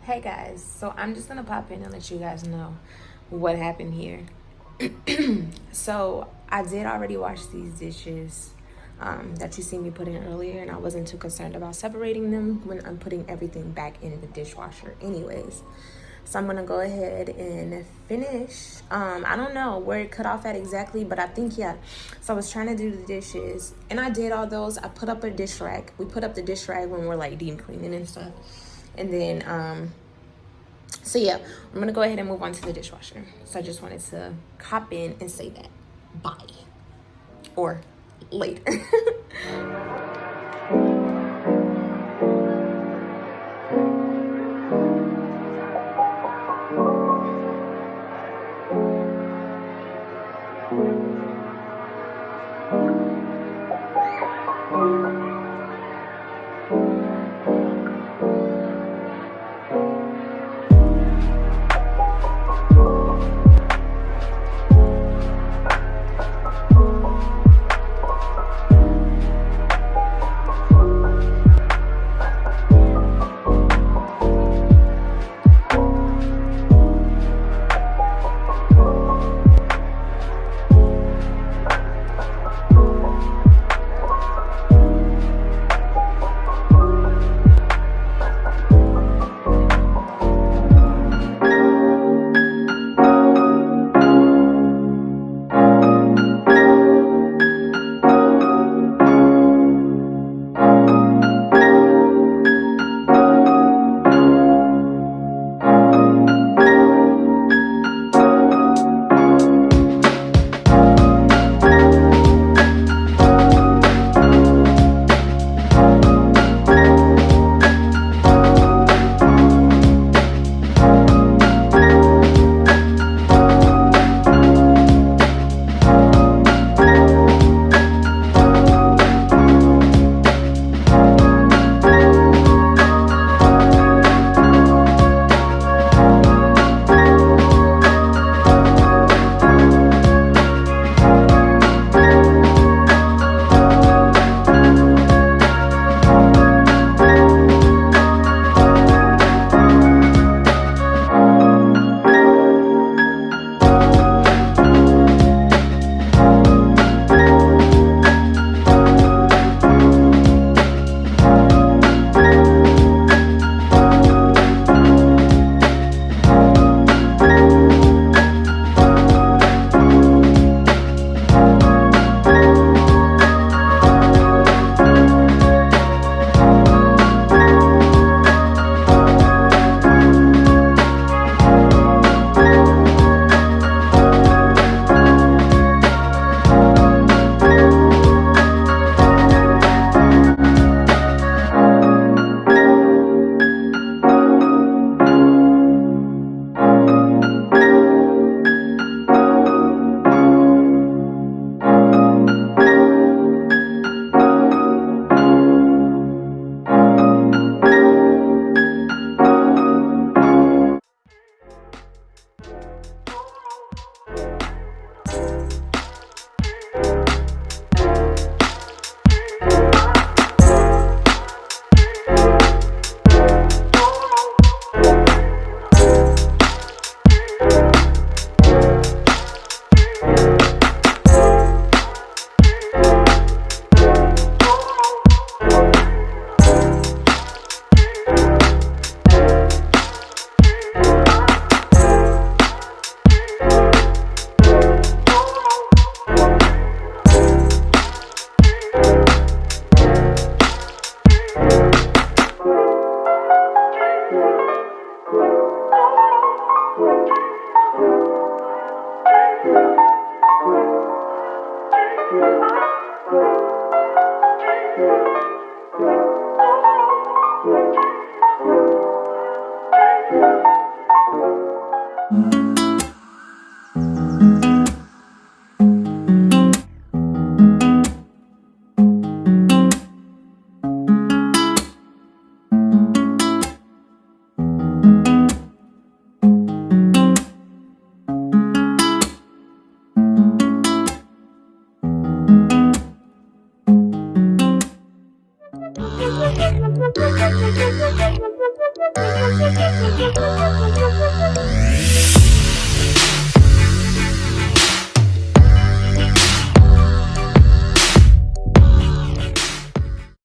Hey guys, so I'm just gonna pop in and let you guys know what happened here. So I did already wash these dishes that you see me put in earlier, and I wasn't too concerned about separating them when I'm putting everything back in the dishwasher anyways. So I'm gonna go ahead and finish. I don't know where it cut off at exactly, but I think, yeah. So I was trying to do the dishes and I did all those. I put up a dish rack. We put up the dish rack when we're like deep cleaning and stuff. And then, so yeah, I'm gonna go ahead and move on to the dishwasher. So I just wanted to hop in and say that. Bye. Or later.